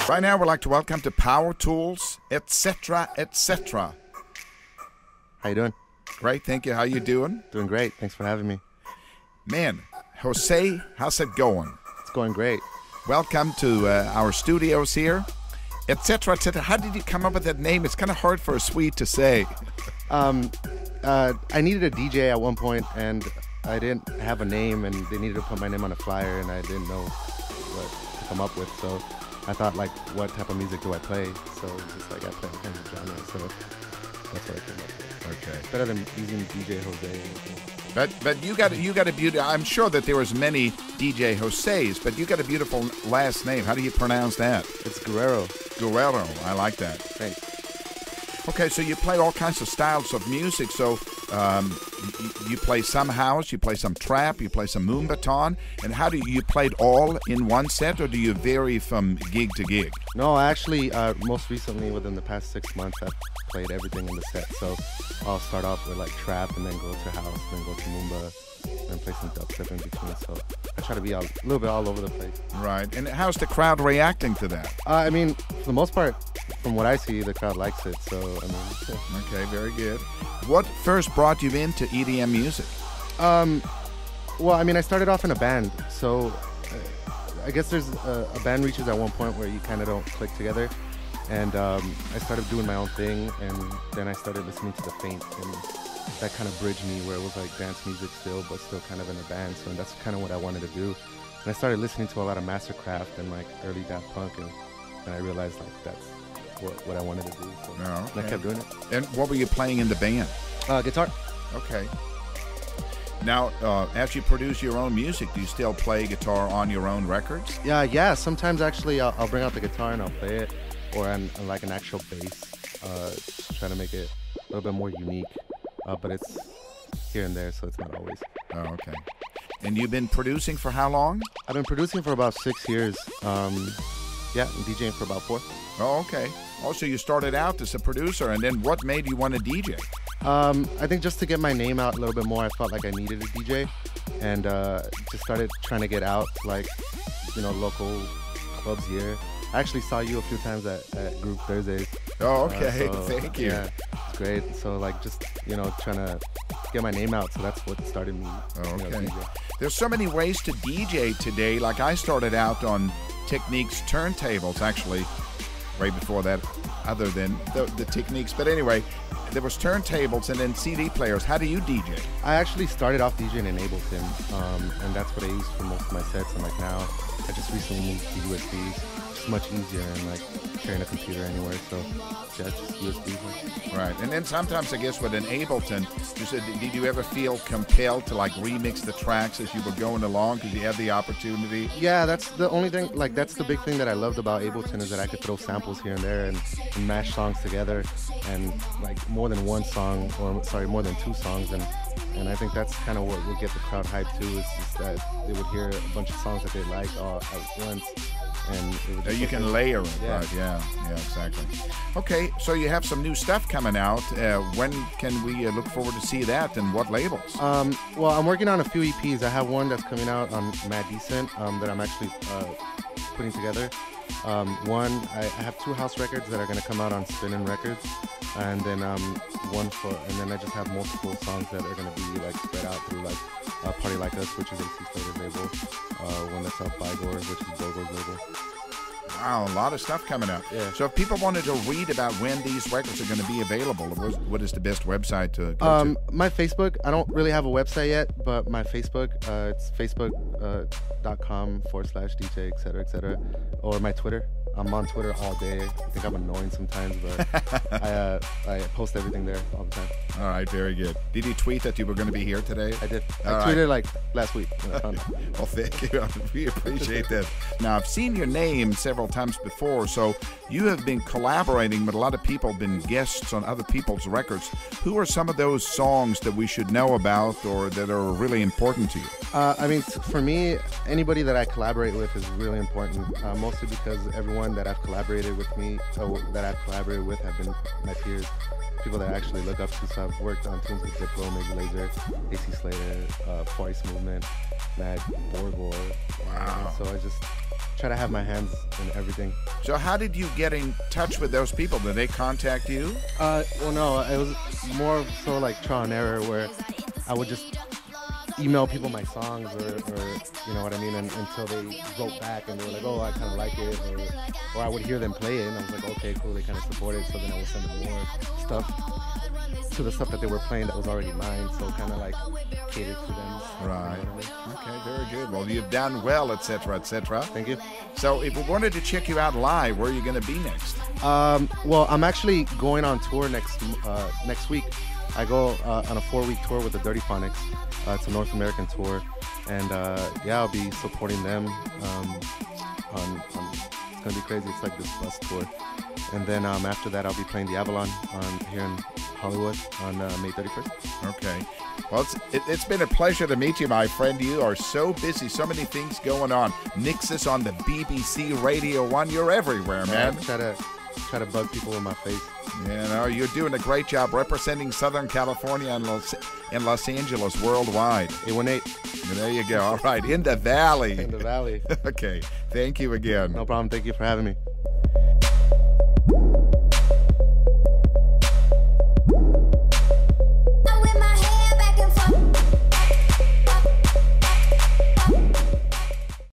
Right now, we'd like to welcome to Powertools, etc., etc. How you doing? Great, thank you. How you doing? Doing great. Thanks for having me. Man, Jose, how's it going? It's going great. Welcome to our studios here, etc., etc. How did you come up with that name? It's kind of hard for a Swede to say. I needed a DJ at one point, and I didn't have a name, and they needed to put my name on a flyer, and I didn't know what to come up with, so I thought, like, what type of music do I play? So it's just like I play all kinds of genres, so that's what I came up with. Okay. It's better than using DJ Jose or anything. But you got a beautiful. I'm sure that there was many DJ Jose's, but you got a beautiful last name. How do you pronounce that? It's Guerrero. Guerrero. I like that. Thanks. Okay, so you play all kinds of styles of music. So you play some house, you play some trap, you play some moombaton, and how do you play it all in one set, or do you vary from gig to gig? No, actually, most recently, within the past 6 months, I've played everything in the set. So I'll start off with like trap, and then go to house, then go to moomba, and play some dubstep in between. So I try to be a little bit all over the place. Right. And how's the crowd reacting to that? I mean, for the most part, from what I see, the crowd likes it. So I mean, yeah. Okay, very good. What first brought you into EDM music? Well, I mean, I started off in a band, so I guess there's a band reaches at one point where you kind of don't click together, and I started doing my own thing, and then I started listening to The Faint, and that kind of bridged me where it was like dance music still, but still kind of in a band. So that's kind of what I wanted to do, and I started listening to a lot of Mastercraft and like early Daft Punk, and I realized like that's what I wanted to do. So okay. I kept doing it. And what were you playing in the band? Guitar. Okay. Now, as you produce your own music, do you still play guitar on your own records? Yeah. Sometimes actually, I'll bring out the guitar and I'll play it, or on like an actual bass, just trying to make it a little bit more unique. But it's here and there, so it's not always. Oh, okay. And you've been producing for how long? I've been producing for about 6 years. Yeah, and DJing for about 4. Oh, okay. Also, you started out as a producer, and then what made you want to DJ? I think just to get my name out a little bit more, I felt like I needed a DJ, and just started trying to get out, like, local clubs here. I actually saw you a few times at Group Thursdays. Oh, okay. So, thank you. Yeah, it's great. So, like, just, trying to get my name out, so that's what started me. Oh, okay. DJ. There's so many ways to DJ today. Like, I started out on Techniques turntables, actually, way before that, other than the Techniques. But anyway, there was turntables and then CD players. How do you DJ? I actually started off DJing in Ableton, and that's what I use for most of my sets. And like now, I just recently moved to USBs. It's much easier and like carrying a computer anywhere. So yeah, just USBs. Right. And then sometimes, I guess, with an Ableton, did you ever feel compelled to like remix the tracks as you were going along because you had the opportunity? Yeah, that's the only thing. Like that's the big thing that I loved about Ableton is that I could throw samples here and there and mash songs together, and like more than one song, or sorry, more than 2 songs, and I think that's kind of what would get the crowd hyped too, is just that they would hear a bunch of songs that they like all at once, and it would just you can layer it, yeah. right? Yeah, exactly. Okay, so you have some new stuff coming out. When can we look forward to see that, and what labels? Well, I'm working on a few EPs. I have one that's coming out on Mad Decent that I'm actually putting together. One, I have 2 house records that are going to come out on Spinnin' Records, and then and then I just have multiple songs that are going to be like spread out through like Party Like Us, which is AC Slater's label, one that's out by Gore, which is Bogor's label. Wow, a lot of stuff coming out. Yeah. So if people wanted to read about when these records are going to be available, what is the best website to go to? My Facebook, I don't really have a website yet, but my Facebook, it's facebook.com/DJ, etc., or my Twitter. I'm on Twitter all day. I think I'm annoying sometimes, but I post everything there all the time. All right, very good. Did you tweet that you were going to be here today? I did. All I tweeted like last week. Well, thank you. We appreciate that. Now, I've seen your name several times before, so you have been collaborating with a lot of people, been guests on other people's records. Who are some of those songs that we should know about or that are really important to you? I mean, for me, anybody that I collaborate with is really important, mostly because everyone that I've collaborated with have been my peers, people that I actually look up to. So I've worked on tunes with Diplo, Major Lazer, AC Slater, Twice Movement, Mad Borgor. Wow. So try to have my hands in everything. So how did you get in touch with those people? Did they contact you? Well, no, it was more so like trial and error, where I would just email people my songs, or you know what I mean, until they wrote back and they were like, oh, I kind of like it, or I would hear them play it, and I was like, okay, cool, they kind of support it, so then I would send them more stuff to the stuff that they were playing that was already mine, so kind of like catered to them. Right. You know what I mean? Okay, very good. Well, you've done well, etc., etc. Thank you. So if we wanted to check you out live, where are you going to be next? Well, I'm actually going on tour next week. I go on a 4-week tour with the Dirty Phonics. It's a North American tour, and yeah, I'll be supporting them. It's gonna be crazy. It's like this bus tour, and then after that, I'll be playing the Avalon here in Hollywood on May 31st. Okay. Well, it's been a pleasure to meet you, my friend. You are so busy, so many things going on. Nixus on the BBC Radio 1. You're everywhere, man. Try to bug people in my face. You know, you're doing a great job representing Southern California and Los Angeles worldwide. 818. There you go. All right, in the valley. In the valley. Okay. Thank you again. No problem. Thank you for having me.